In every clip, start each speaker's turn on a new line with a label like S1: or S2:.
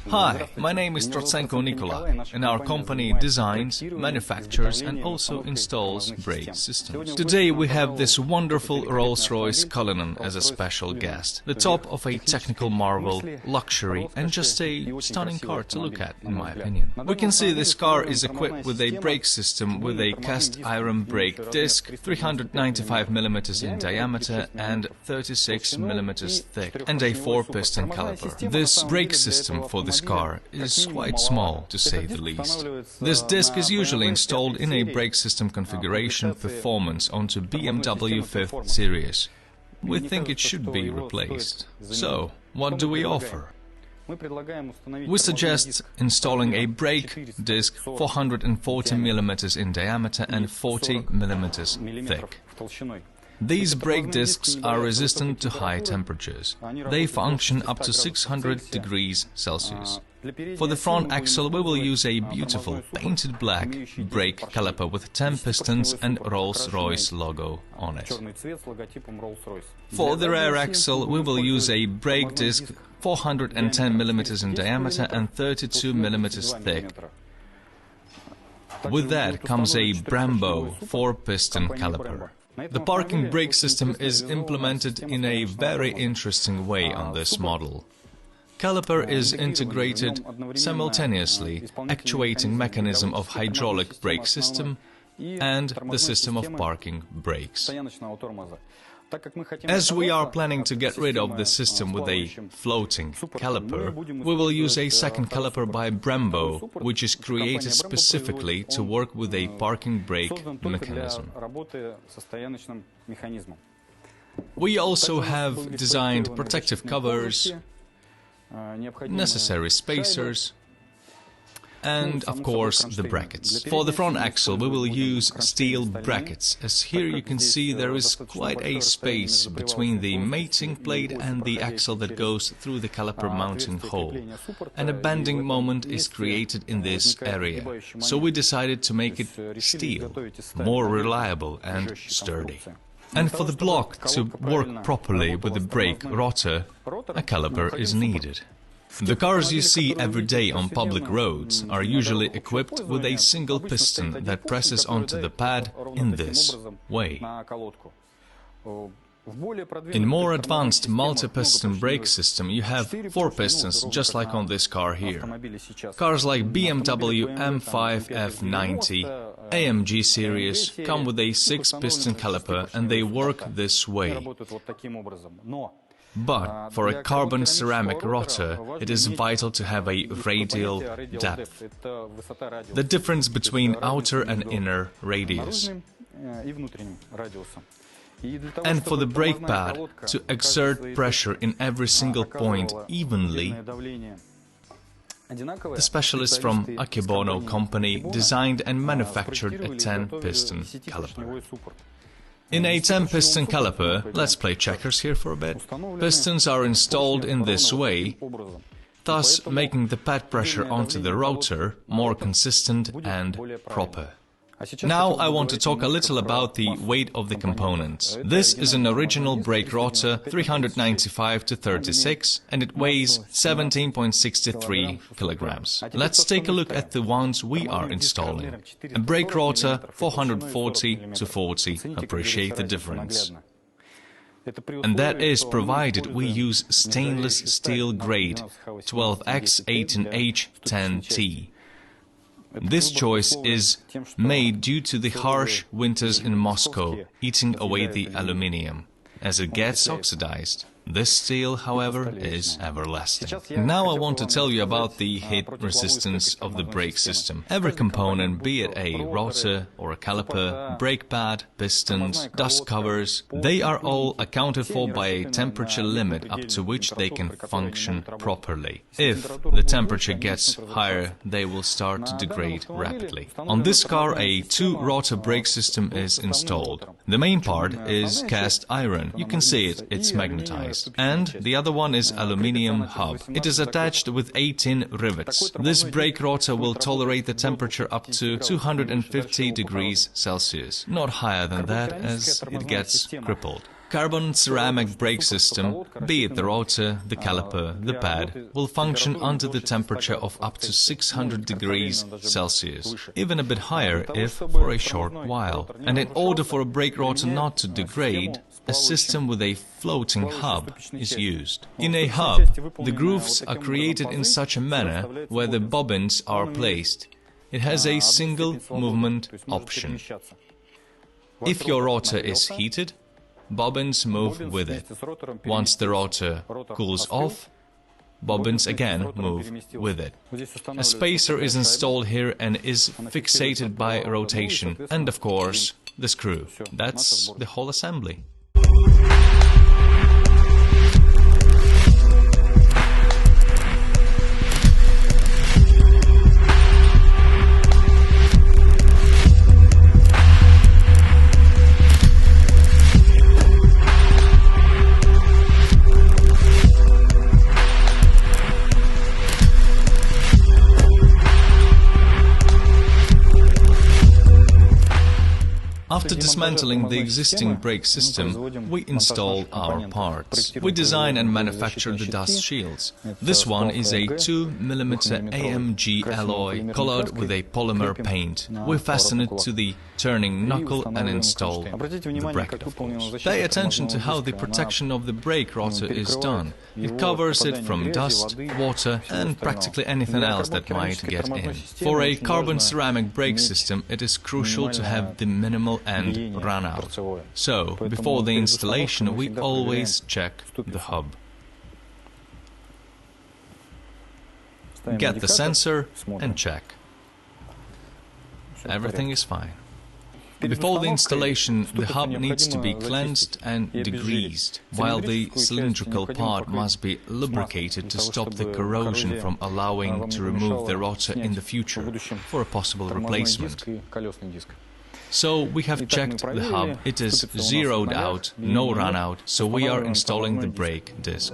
S1: Hi, my name is Trotsenko Nikolai, and our company designs, manufactures and also installs brake systems. Today we have this wonderful Rolls-Royce Cullinan as a special guest, the top of a technical marvel, luxury and just a stunning car to look at, in my opinion. We can see this car is equipped with a brake system with a cast iron brake disc, 395 mm in diameter and 36 mm thick, and a 4-piston caliper. This brake system for this car is quite small, to say the least. This disc is usually installed in a brake system configuration performance onto BMW 5th series. We think it should be replaced. So, what do we offer? We suggest installing a brake disc 440 mm in diameter and 40 mm thick. These brake discs are resistant to high temperatures. They function up to 600 degrees Celsius. For the front axle we will use a beautiful painted black brake caliper with 10 pistons and Rolls-Royce logo on it. For the rear axle we will use a brake disc 410 mm in diameter and 32 mm thick. With that comes a Brembo 4-piston caliper. The parking brake system is implemented in a very interesting way on this model. Caliper is integrated simultaneously, actuating mechanism of hydraulic brake system and the system of parking brakes. As we are planning to get rid of the system with a floating caliper, we will use a second caliper by Brembo, which is created specifically to work with a parking brake mechanism. We also have designed protective covers, necessary spacers, and, of course, the brackets. For the front axle we will use steel brackets, as here you can see there is quite a space between the mating plate and the axle that goes through the caliper mounting hole, and a bending moment is created in this area, so we decided to make it steel, more reliable and sturdy. And for the block to work properly with the brake rotor, a caliper is needed. The cars you see every day on public roads are usually equipped with a single piston that presses onto the pad in this way. In more advanced multi-piston brake system you have 4 pistons, just like on this car here. Cars like BMW M5 F90, AMG series come with a 6-piston caliper and they work this way. But for a carbon ceramic rotor, it is vital to have a radial depth, the difference between outer and inner radius. And for the brake pad to exert pressure in every single point evenly, the specialists from Akebono company designed and manufactured a 10-piston caliper. In a 10-piston caliper, let's play checkers here for a bit, pistons are installed in this way, thus making the pad pressure onto the rotor more consistent and proper. Now I want to talk a little about the weight of the components. This is an original brake rotor 395/36 and it weighs 17.63 kilograms. Let's take a look at the ones we are installing. A brake rotor 440/40, appreciate the difference. And that is provided we use stainless steel grade 12X18H10T. This choice is made due to the harsh winters in Moscow eating away the aluminium, as it gets oxidized. This steel, however, is everlasting. Now I want to tell you about the hit resistance of the brake system. Every component, be it a rotor or a caliper, brake pad, pistons, dust covers, they are all accounted for by a temperature limit up to which they can function properly. If the temperature gets higher, they will start to degrade rapidly. On this car, a two-rotor brake system is installed. The main part is cast iron. You can see it, it's magnetized. And the other one is aluminium hub. It is attached with 18 rivets. This brake rotor will tolerate the temperature up to 250 degrees Celsius. Not higher than that, as it gets crippled. Carbon ceramic brake system, be it the rotor, the caliper, the pad, will function under the temperature of up to 600 degrees Celsius, even a bit higher if for a short while. And in order for a brake rotor not to degrade, a system with a floating hub is used. In a hub, the grooves are created in such a manner where the bobbins are placed. It has a single movement option. If your rotor is heated, bobbins move with it. Once the rotor cools off, bobbins again move with it. A spacer is installed here and is fixated by rotation, and of course the screw. That's the whole assembly. After dismantling the existing brake system, we install our parts. We design and manufacture the dust shields. This one is a 2mm AMG alloy colored with a polymer paint. We fasten it to the turning knuckle and install the bracket, of course. Pay attention to how the protection of the brake rotor is done. It covers it from dust, water and practically anything else that might get in. For a carbon ceramic brake system, it is crucial to have the minimal end run out. So, before the installation, we always check the hub. Get the sensor and check. Everything is fine. Before the installation, the hub needs to be cleansed and degreased, while the cylindrical part must be lubricated to stop the corrosion from allowing to remove the rotor in the future for a possible replacement. So we have checked the hub, it is zeroed out, no run out, so we are installing the brake disc.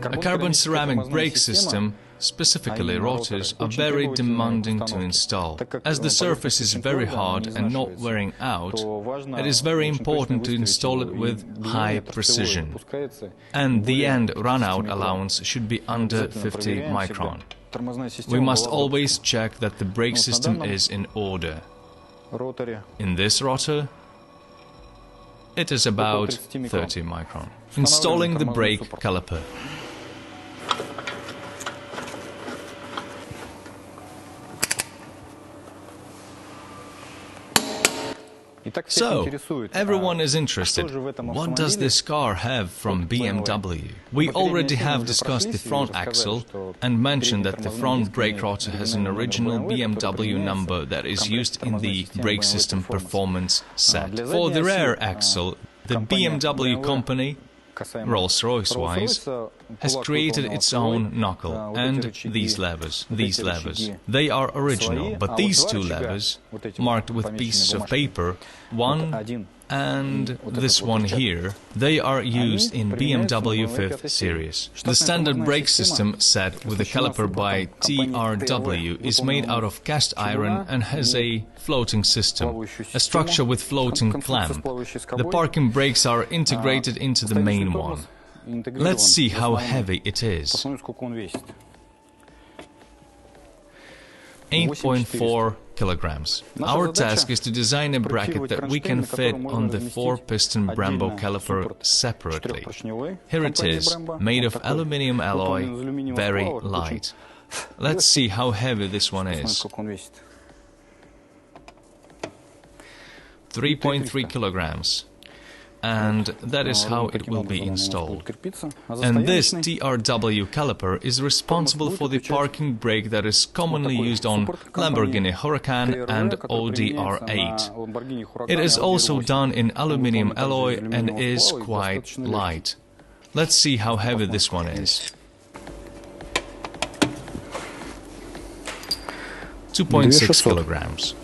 S1: A carbon ceramic brake system, specifically rotors, are very demanding to install. As the surface is very hard and not wearing out, it is very important to install it with high precision. And the end run-out allowance should be under 50 micron. We must always check that the brake system is in order. In this rotor, it is about 30 micron. Installing the brake caliper. So, everyone is interested. What does this car have from BMW? We already have discussed the front axle and mentioned that the front brake rotor has an original BMW number that is used in the brake system performance set. For the rear axle, the BMW company, Rolls-Royce wise, has created its own knuckle and these levers. They are original, but these two levers, marked with pieces of paper, one and this one here, they are used in BMW 5th series. The standard brake system set with the caliper by TRW is made out of cast iron and has a floating system, a structure with floating clamp. The parking brakes are integrated into the main one. Let's see how heavy it is. 8.4 kilograms. Our task is to design a bracket that we can fit on the 4-piston Brembo caliper separately. Here it is, made of aluminium alloy, very light. Let's see how heavy this one is. 3.3 kilograms. And that is how it will be installed. And this TRW caliper is responsible for the parking brake that is commonly used on Lamborghini Huracan and Audi R8. It is also done in aluminium alloy and is quite light. Let's see how heavy this one is. 2.6 kilograms.